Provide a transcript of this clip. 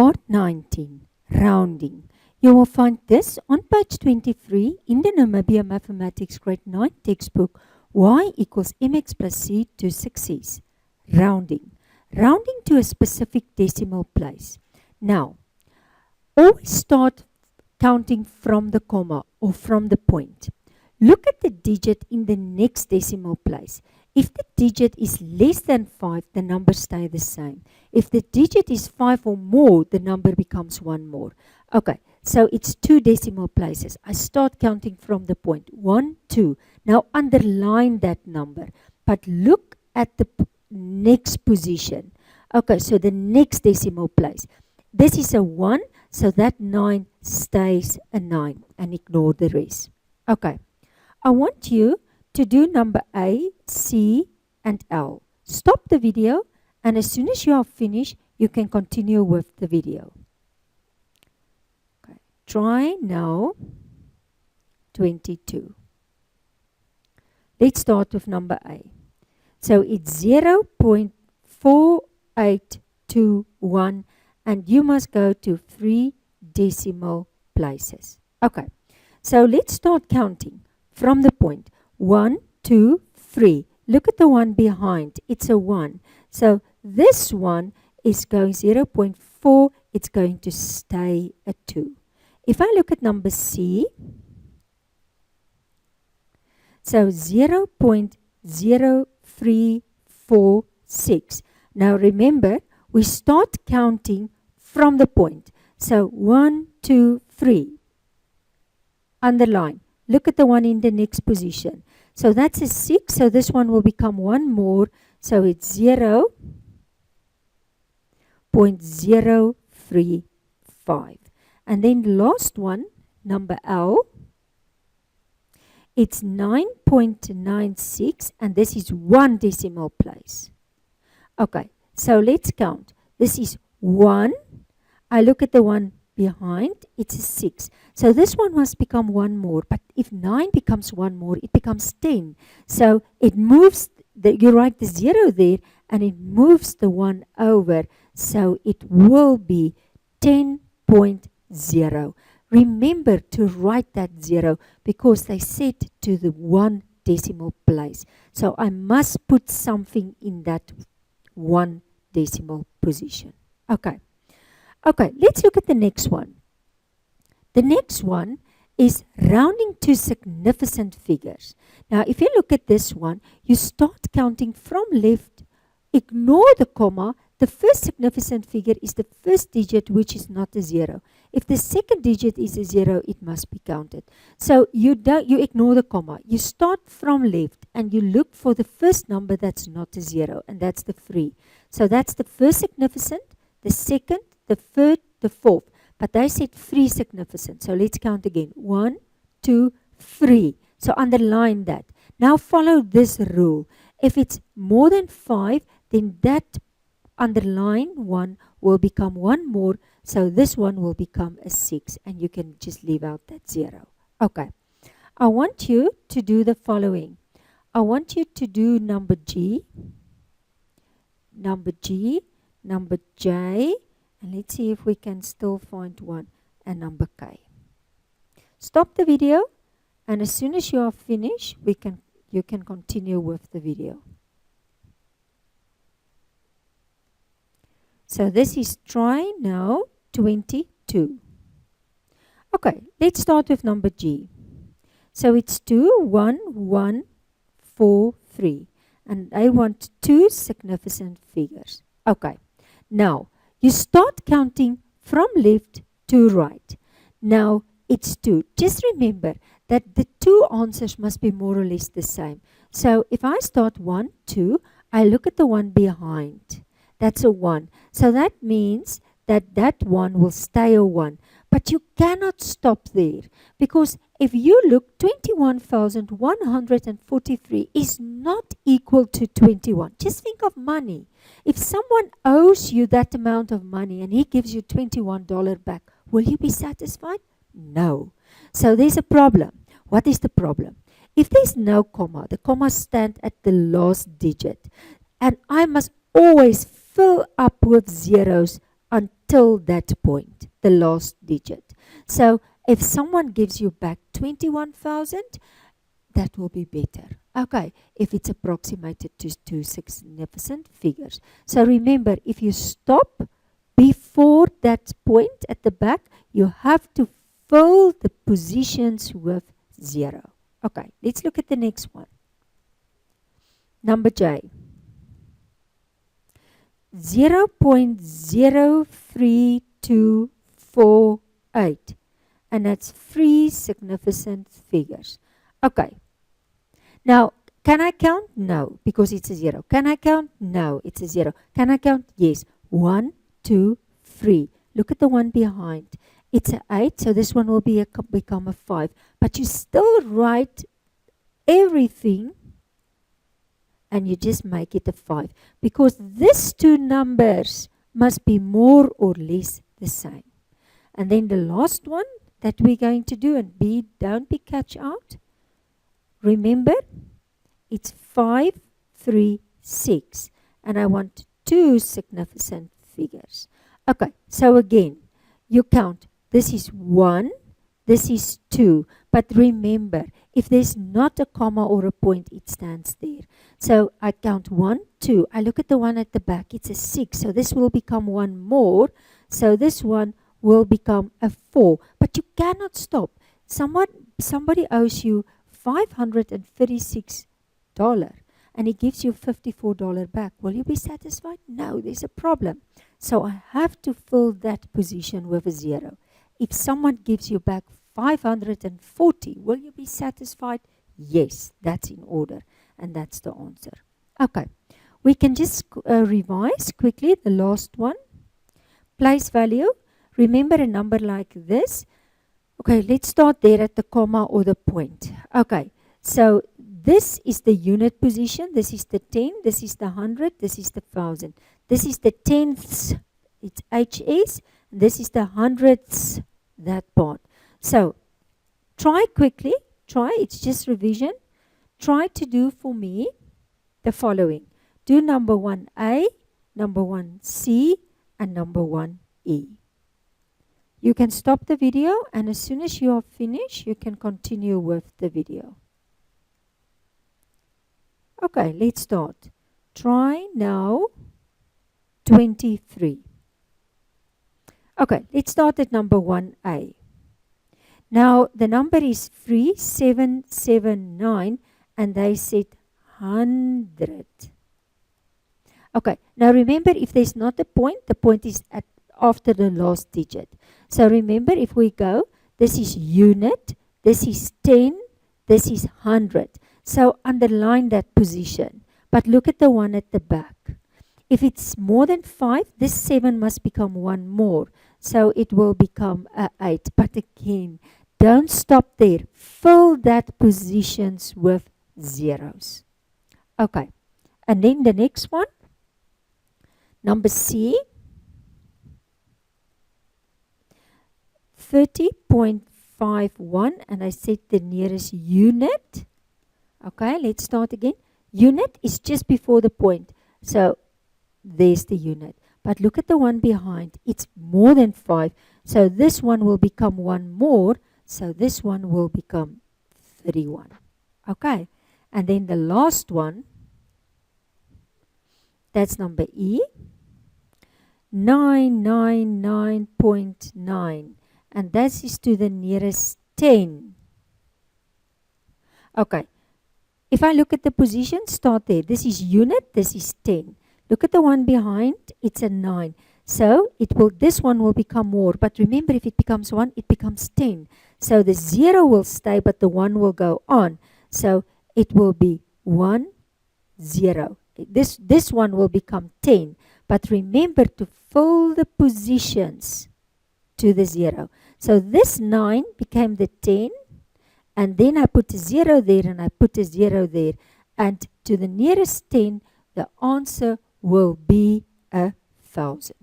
Part 19, Rounding. You will find this on page 23 in the Namibia Mathematics Grade 9 textbook, y equals mx plus c to success. Rounding. Rounding to a specific decimal place. Now, always start counting from the comma or from the point. Look at the digit in the next decimal place. If the digit is less than 5, the numbers stay the same. If the digit is 5 or more, the number becomes 1 more. Okay, so it's 2 decimal places. I start counting from the point. 1, 2. Now underline that number. But look at the next position. Okay, so the next decimal place. This is a 1, so that 9 stays a 9. And ignore the rest. Okay, I want you to do number A, C, and L. Stop the video, and as soon as you are finished, you can continue with the video. Okay. Try now 22. Let's start with number A. So it's 0.4821, and you must go to 3 decimal places. Okay, so let's start counting from the point. 1, 2, 3. Look at the one behind. It's a 1. So this one is going 0.4. It's going to stay a 2. If I look at number C, so 0.0346. Now remember, we start counting from the point. So 1, 2, 3. Underline. Look at the one in the next position. So that's a 6. So this one will become 1 more. So it's 0.035. And then last one, number L. It's 9.96. And this is 1 decimal place. Okay, so let's count. This is 1. I look at the one behind, it's a 6. So this one must become 1 more. But if 9 becomes 1 more, it becomes 10. So it moves, you write the 0 there, and it moves the 1 over. So it will be 10.0. Remember to write that 0 because they set to the 1 decimal place. So I must put something in that 1 decimal position. Okay. Okay, let's look at the next one. The next one is rounding to significant figures. Now, if you look at this one, you start counting from left, ignore the comma. The first significant figure is the first digit, which is not a 0. If the second digit is a 0, it must be counted. So you ignore the comma. You start from left and you look for the first number that's not a 0, and that's the 3. So that's the first significant, the second, the third, the fourth. But they said 3 significant. So let's count again. 1, 2, 3. So underline that. Now follow this rule. If it's more than 5, then that underline 1 will become 1 more. So this one will become a 6. And you can just leave out that 0. Okay. I want you to do the following. I want you to do number G, number J, and let's see if we can still find one, and number K. Stop the video, and as soon as you are finished, you can continue with the video. So this is try now 22. Okay, let's start with number G. So it's 2, 1, 1, 4, 3. And I want 2 significant figures. Okay, now you start counting from left to right. Now it's 2. Just remember that the 2 answers must be more or less the same. So if I start 1, 2, I look at the one behind. That's a 1. So that means that that 1 will stay a 1. But you cannot stop there, because if you look, 21,143 is not equal to 21. Just think of money. If someone owes you that amount of money and he gives you $21 back, will you be satisfied? No. So there's a problem. What is the problem? If there's no comma, the comma stands at the last digit, and I must always fill up with zeros until that point, the last digit. So if someone gives you back 21,000, that will be better. Okay, if it's approximated to two significant figures. So remember, if you stop before that point at the back, you have to fill the positions with 0. Okay, let's look at the next one. Number J. 0.03248, and that's 3 significant figures. Okay. Now, can I count? No, because it's a 0. Can I count? No, it's a 0. Can I count? Yes. 1, 2, 3. Look at the one behind. It's an 8, so this one will become a 5. But you still write everything and you just make it a 5. Because these two numbers must be more or less the same. And then the last one that we're going to do, and don't be catch out. Remember, it's 5, 3, 6. And I want 2 significant figures. Okay, so again, you count. This is 1, this is 2. But remember, if there's not a comma or a point, it stands there. So I count 1, 2. I look at the one at the back. It's a 6. So this will become one more. So this one will become a 4. But you cannot stop. Somebody owes you $536 and he gives you $54 back. Will you be satisfied? No, there's a problem. So I have to fill that position with a 0. If someone gives you back 540, will you be satisfied? Yes, that's in order. And that's the answer. Okay, we can just revise quickly the last one. Place value. Remember a number like this. Okay, let's start there at the comma or the point. Okay, so this is the unit position. This is the 10. This is the 100. This is the 1,000. This is the tenths. It's HS. This is the hundredths, that part. So try quickly. It's just revision. Try to do for me the following. Do number 1A, number 1C, and number 1E. You can stop the video, and as soon as you are finished, you can continue with the video. Okay, let's start. Try now 23. Okay, let's start at number 1A. Now, the number is 3779, and they said 100. Okay, now remember, if there's not a point, the point is after the last digit. So remember, if we go, this is unit, this is 10, this is 100. So underline that position. But look at the one at the back. If it's more than 5, this 7 must become one more. So it will become a 8. But again, don't stop there. Fill that positions with zeros. Okay. And then the next one. Number C. 30.51. And I said the nearest unit. Okay, let's start again. Unit is just before the point. So there's the unit. But look at the one behind. It's more than 5. So this one will become one more. So this one will become 31. Okay. And then the last one, that's number E. 999.9. And that is to the nearest 10. Okay. If I look at the position, start there. This is unit, this is 10. Look at the one behind, it's a 9. So this one will become more. But remember, if it becomes 1, it becomes 10. So the 0 will stay, but the 1 will go on. So it will be 1, 0. This one will become 10. But remember to fill the positions to the 0. So this 9 became the 10. And then I put a 0 there, and I put a 0 there. And to the nearest 10, the answer will be 1,000.